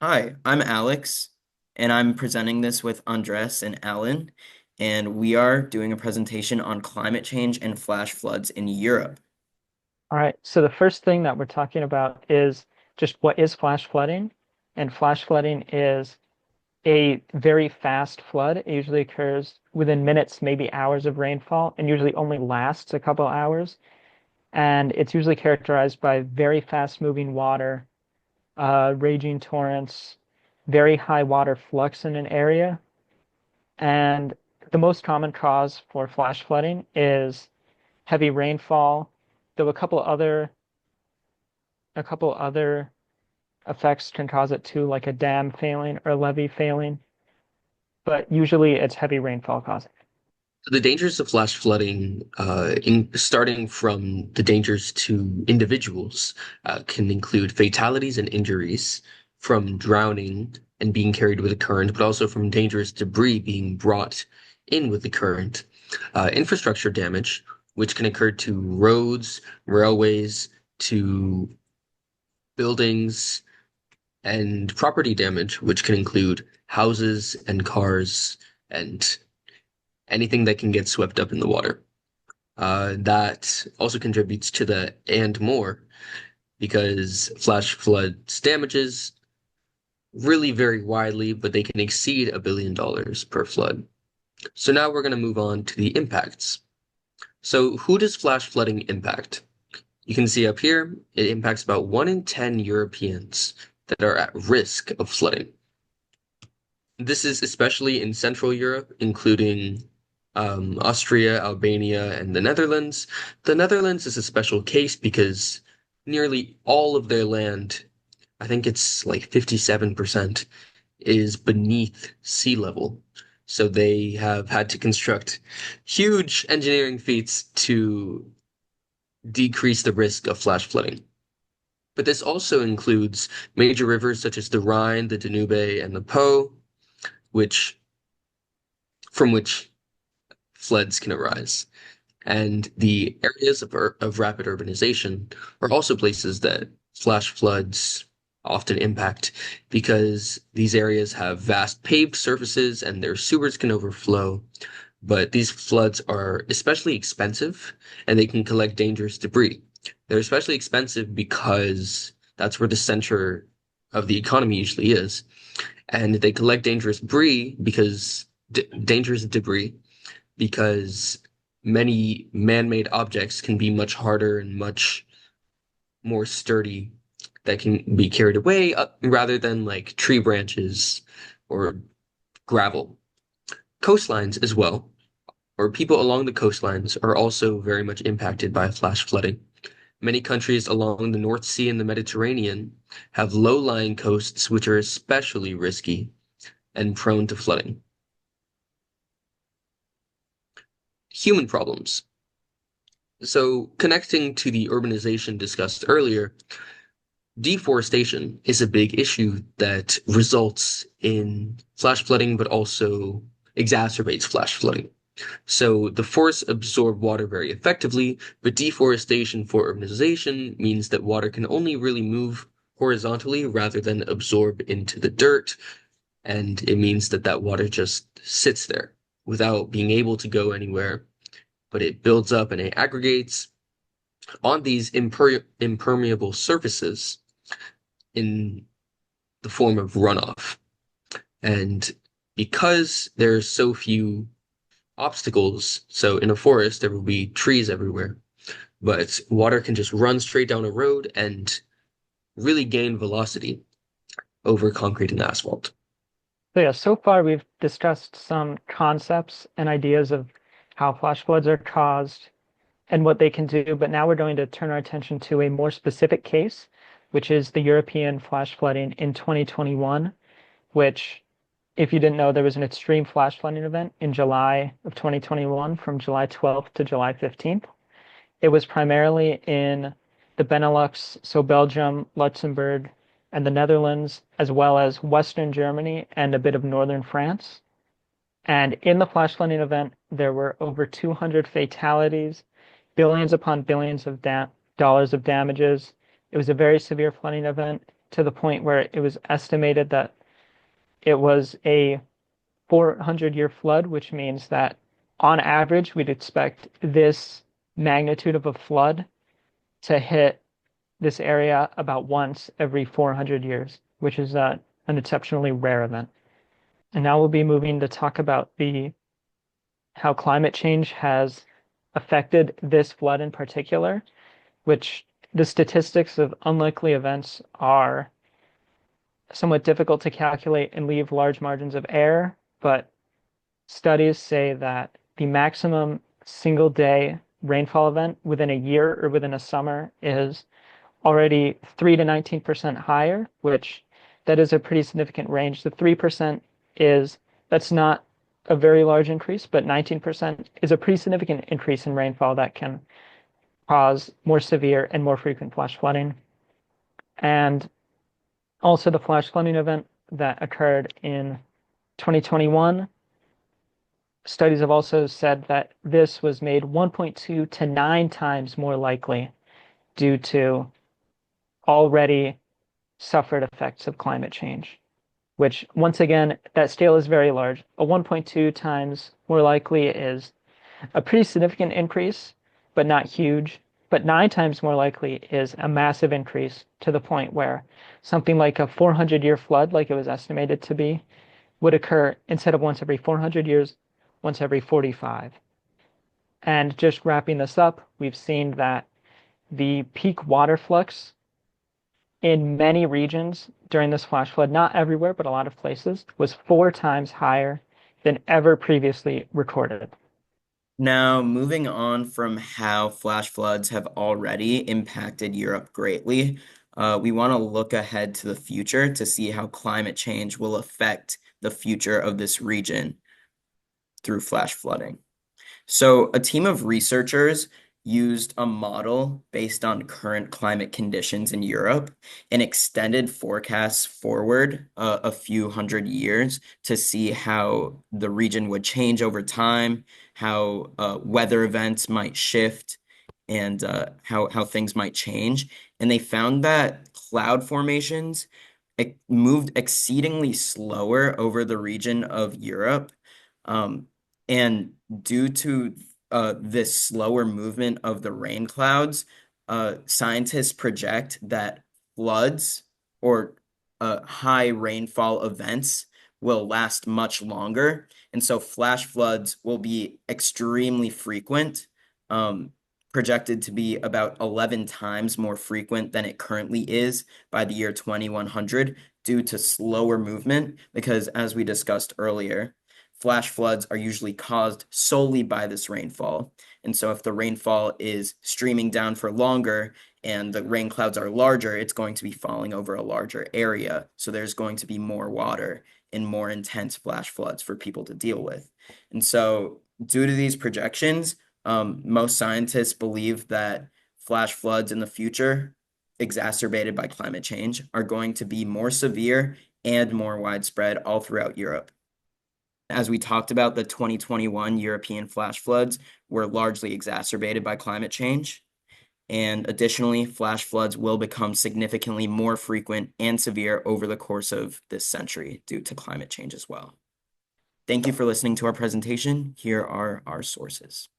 Hi, I'm Alex, and I'm presenting this with Andres and Alan, and we are doing a presentation on climate change and flash floods in Europe. All right, so the first thing that we're talking about is just what is flash flooding. And flash flooding is a very fast flood. It usually occurs within minutes, maybe hours of rainfall, and usually only lasts a couple hours. And it's usually characterized by very fast moving water, raging torrents, very high water flux in an area. And the most common cause for flash flooding is heavy rainfall, though a couple other effects can cause it too, like a dam failing or levee failing, but usually it's heavy rainfall causing it. The dangers of flash flooding, starting from the dangers to individuals, can include fatalities and injuries from drowning and being carried with the current, but also from dangerous debris being brought in with the current. Infrastructure damage, which can occur to roads, railways, to buildings, and property damage, which can include houses and cars and anything that can get swept up in the water. That also contributes to the and more because flash floods damages really vary widely, but they can exceed $1 billion per flood. So now we're going to move on to the impacts. So who does flash flooding impact? You can see up here, it impacts about 1 in 10 Europeans that are at risk of flooding. This is especially in Central Europe, including Austria, Albania, and the Netherlands. The Netherlands is a special case because nearly all of their land, I think it's like 57%, is beneath sea level. So they have had to construct huge engineering feats to decrease the risk of flash flooding. But this also includes major rivers such as the Rhine, the Danube, and the Po, which from which floods can arise. And the areas of rapid urbanization are also places that flash floods often impact because these areas have vast paved surfaces and their sewers can overflow. But these floods are especially expensive and they can collect dangerous debris. They're especially expensive because that's where the center of the economy usually is. And they collect dangerous debris because many man-made objects can be much harder and much more sturdy that can be carried away rather than like tree branches or gravel. Coastlines as well, or people along the coastlines are also very much impacted by flash flooding. Many countries along the North Sea and the Mediterranean have low-lying coasts which are especially risky and prone to flooding. Human problems. So, connecting to the urbanization discussed earlier, deforestation is a big issue that results in flash flooding, but also exacerbates flash flooding. So, the forests absorb water very effectively, but deforestation for urbanization means that water can only really move horizontally rather than absorb into the dirt, and it means that that water just sits there without being able to go anywhere, but it builds up and it aggregates on these impermeable surfaces in the form of runoff. And because there's so few obstacles, so in a forest, there will be trees everywhere, but water can just run straight down a road and really gain velocity over concrete and asphalt. So yeah, so far we've discussed some concepts and ideas of how flash floods are caused and what they can do, but now we're going to turn our attention to a more specific case, which is the European flash flooding in 2021, which, if you didn't know, there was an extreme flash flooding event in July of 2021 from July 12th to July 15th. It was primarily in the Benelux, so Belgium, Luxembourg, and the Netherlands, as well as Western Germany and a bit of northern France. And in the flash flooding event, there were over 200 fatalities, billions upon billions of dollars of damages. It was a very severe flooding event. to the point where it was estimated that it was a 400-year flood, which means that on average, we'd expect this magnitude of a flood to hit this area about once every 400 years, which is an exceptionally rare event. And now we'll be moving to talk about the how climate change has affected this flood in particular, which the statistics of unlikely events are somewhat difficult to calculate and leave large margins of error, but studies say that the maximum single day rainfall event within a year or within a summer is already 3 to 19% higher, which that is a pretty significant range. The 3% that's not a very large increase, but 19% is a pretty significant increase in rainfall that can cause more severe and more frequent flash flooding. And also the flash flooding event that occurred in 2021, studies have also said that this was made 1.2 to 9 times more likely due to already suffered effects of climate change, which once again, that scale is very large. A 1.2 times more likely is a pretty significant increase, but not huge. But 9 times more likely is a massive increase to the point where something like a 400-year flood, like it was estimated to be, would occur instead of once every 400 years, once every 45. And just wrapping this up, we've seen that the peak water flux in many regions during this flash flood, not everywhere, but a lot of places, was 4 times higher than ever previously recorded. Now, moving on from how flash floods have already impacted Europe greatly, we want to look ahead to the future to see how climate change will affect the future of this region through flash flooding. So, a team of researchers used a model based on current climate conditions in Europe and extended forecasts forward a few hundred years to see how the region would change over time, how weather events might shift, and how things might change. And they found that cloud formations moved exceedingly slower over the region of Europe. Um, and due to this slower movement of the rain clouds, scientists project that floods or high rainfall events will last much longer. And so flash floods will be extremely frequent, um, projected to be about 11 times more frequent than it currently is by the year 2100 due to slower movement. Because as we discussed earlier, flash floods are usually caused solely by this rainfall. And so if the rainfall is streaming down for longer and the rain clouds are larger, it's going to be falling over a larger area. So there's going to be more water and more intense flash floods for people to deal with. And so due to these projections, most scientists believe that flash floods in the future, exacerbated by climate change, are going to be more severe and more widespread all throughout Europe. As we talked about, the 2021 European flash floods were largely exacerbated by climate change. And additionally, flash floods will become significantly more frequent and severe over the course of this century due to climate change as well. Thank you for listening to our presentation. Here are our sources.